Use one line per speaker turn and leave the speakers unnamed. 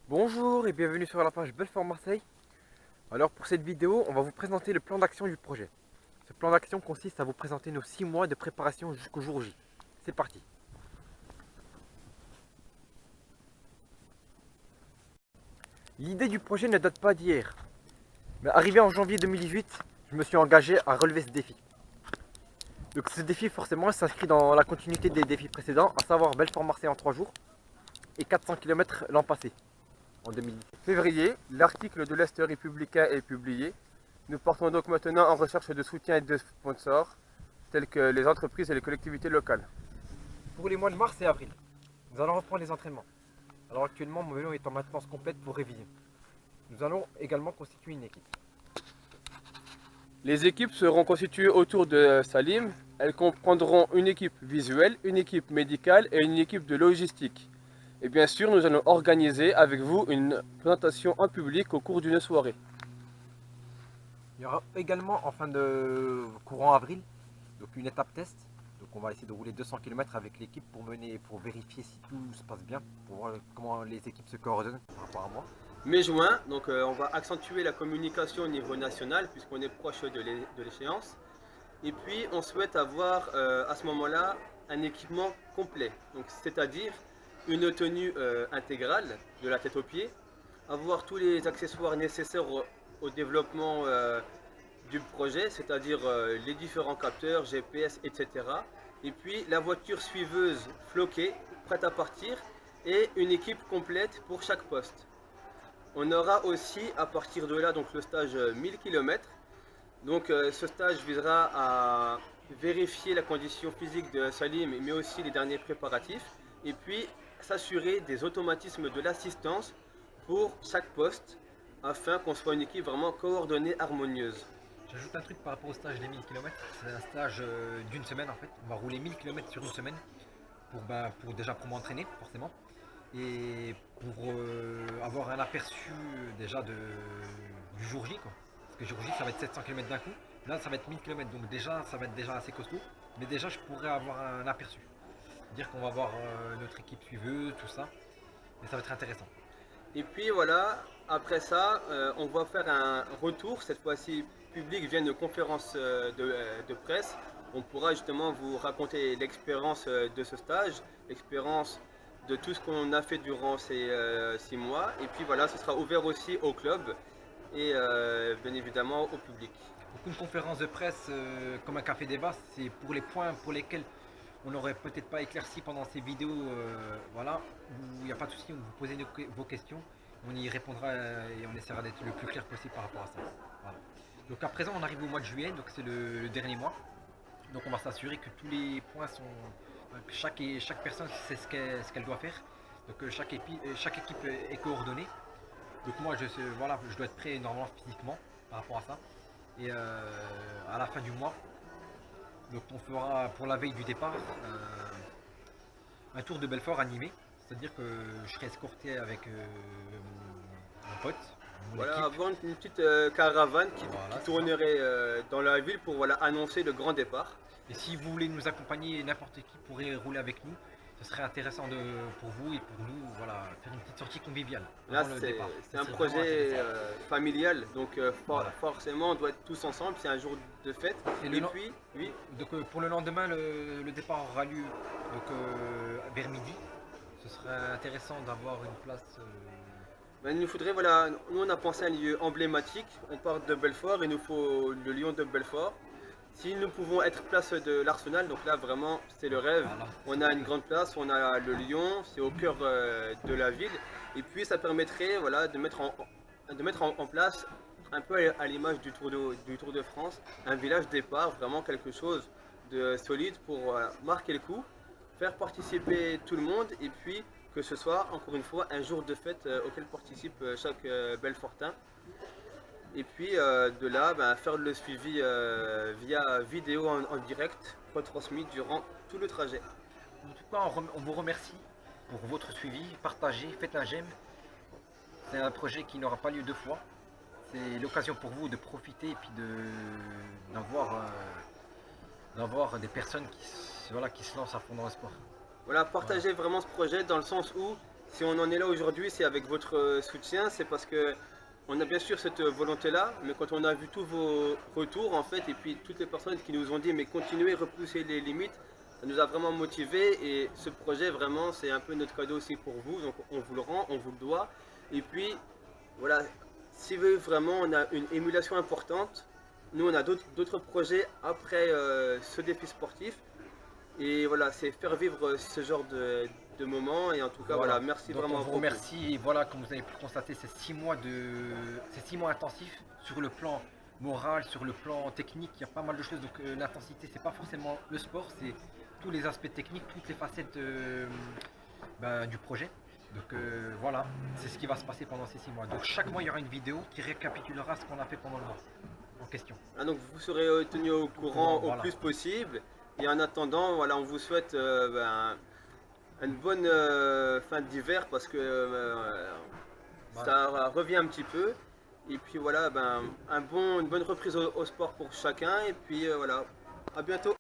Bonjour et bienvenue sur la page Belfort Marseille. Alors pour cette vidéo, on va vous présenter le plan d'action du projet. Ce plan d'action consiste à vous présenter nos 6 mois de préparation jusqu'au jour J. C'est parti. L'idée du projet ne date pas d'hier. Mais arrivé en janvier 2018, je me suis engagé à relever ce défi. Donc ce défi forcément s'inscrit dans la continuité des défis précédents, à savoir Belfort Marseille en 3 jours et 400 km l'an passé, en 2017.
Février, l'article de l'Est républicain est publié. Nous partons donc maintenant en recherche de soutien et de sponsors, tels que les entreprises et les collectivités locales.
Pour les mois de mars et avril, nous allons reprendre les entraînements. Alors actuellement, mon vélo est en maintenance complète pour révision. Nous allons également constituer une équipe.
Les équipes seront constituées autour de Salim. Elles comprendront une équipe visuelle, une équipe médicale et une équipe de logistique. Et bien sûr, nous allons organiser avec vous une présentation en public au cours d'une soirée.
Il y aura également en fin de courant avril, donc une étape test. Donc on va essayer de rouler 200 km avec l'équipe pour vérifier si tout se passe bien, pour voir comment les équipes se coordonnent par rapport à moi.
Mai-juin, donc on va accentuer la communication au niveau national puisqu'on est proche de l'échéance. Et puis on souhaite avoir à ce moment-là un équipement complet, c'est-à-dire une tenue intégrale de la tête aux pieds, avoir tous les accessoires nécessaires au développement du projet, c'est-à-dire les différents capteurs, GPS, etc. Et puis la voiture suiveuse floquée, prête à partir, et une équipe complète pour chaque poste. On aura aussi à partir de là donc le stage 1000 km. Donc ce stage visera à vérifier la condition physique de Salim mais aussi les derniers préparatifs et puis s'assurer des automatismes de l'assistance pour chaque poste afin qu'on soit une équipe vraiment coordonnée, harmonieuse.
J'ajoute un truc par rapport au stage des 1000 km, c'est un stage d'une semaine en fait. On va rouler 1000 km sur une semaine pour m'entraîner forcément et pour avoir un aperçu déjà du jour J quoi. Parce que jour J ça va être 700 km d'un coup, là ça va être 1000 km donc déjà ça va être déjà assez costaud, mais déjà je pourrais avoir un aperçu. Dire qu'on va voir notre équipe suiveuse, tout ça, mais ça va être intéressant.
Et puis voilà, après ça, on va faire un retour, cette fois-ci public via une conférence de presse. On pourra justement vous raconter l'expérience de ce stage, l'expérience de tout ce qu'on a fait durant ces 6 mois. Et puis voilà, ce sera ouvert aussi au club et bien évidemment au public.
Donc une conférence de presse comme un café débat, c'est pour les points pour lesquels on n'aurait peut-être pas éclairci pendant ces vidéos, voilà, où il n'y a pas de souci, vous posez vos questions, on y répondra et on essaiera d'être le plus clair possible par rapport à ça. Voilà. Donc à présent on arrive au mois de juillet, donc c'est le dernier mois. Donc on va s'assurer que tous les points sont, que chaque personne sait ce qu'elle doit faire. Donc chaque équipe est coordonnée. Donc moi voilà, je dois être prêt normalement physiquement par rapport à ça. Et à la fin du mois, donc on fera pour la veille du départ un tour de Belfort animé. C'est-à-dire que je serai escorté avec mon pote, mon
Voilà,
équipe.
avoir une petite caravane
Voilà,
qui
c'est ça.
tournerait dans la ville pour voilà, annoncer le grand départ.
Et si vous voulez nous accompagner, n'importe qui pourrait rouler avec nous. Ce serait intéressant pour vous et pour nous, voilà, faire une petite sortie conviviale
Là,
avant le départ.
c'est
Ça
un
serait vraiment
projet
intéressant.
familial, donc
Voilà.
forcément, on doit être tous ensemble. C'est un jour de fête.
Et
Et puis, oui,
donc, pour le lendemain, le départ aura lieu donc, vers midi. Ce serait intéressant d'avoir une place.
ben, il nous faudrait, voilà, nous on a pensé à un lieu emblématique. On part de Belfort, il nous faut le lion de Belfort. Si nous pouvons être place de l'Arsenal, donc là vraiment c'est le rêve.
Voilà,
On a une grande place, on a le lion, c'est au cœur de la ville. Et puis ça permettrait voilà, de mettre en place, un peu à l'image du Tour de France, un village départ, vraiment quelque chose de solide pour marquer le coup, faire participer tout le monde et puis que ce soit encore une fois un jour de fête auquel participe chaque Belfortin. Et puis de là, ben, faire le suivi via vidéo en direct, retransmis durant tout le trajet.
En tout cas, on vous remercie pour votre suivi. Partagez, faites un j'aime. C'est un projet qui n'aura pas lieu deux fois. C'est l'occasion pour vous de profiter et puis d'avoir des personnes voilà, qui se lancent à fond dans le sport.
Voilà,
Voilà.
partager vraiment ce projet dans le sens où si on en est là aujourd'hui, c'est avec votre soutien, c'est parce que on a bien sûr cette volonté-là, mais quand on a vu tous vos retours en fait, et puis toutes les personnes qui nous ont dit mais continuez, repoussez les limites, ça nous a vraiment motivés et ce projet vraiment c'est un peu notre cadeau aussi pour vous, donc on vous le rend, on vous le doit. Et puis voilà, si vraiment on a une émulation importante, nous on a d'autres projets après ce défi sportif. Et voilà, c'est faire vivre ce genre de moments. Et en tout cas, voilà,
Voilà.
merci
Donc on
vraiment
vous
beaucoup.
remercie. Et voilà, comme vous avez pu le constater, ces 6 mois intensifs sur le plan moral, sur le plan technique. Il y a pas mal de choses. Donc l'intensité, c'est pas forcément le sport, c'est tous les aspects techniques, toutes les facettes du projet. Donc voilà, c'est ce qui va se passer pendant ces 6 mois. Donc chaque mois, il y aura une vidéo qui récapitulera ce qu'on a fait pendant le mois en question.
Ah, donc vous serez tenu au courant au
Voilà.
plus possible. Et en attendant, voilà, on vous souhaite une bonne fin d'hiver parce que
Voilà.
ça revient un petit peu. Et puis voilà, une bonne reprise au sport pour chacun. Et puis voilà, à bientôt.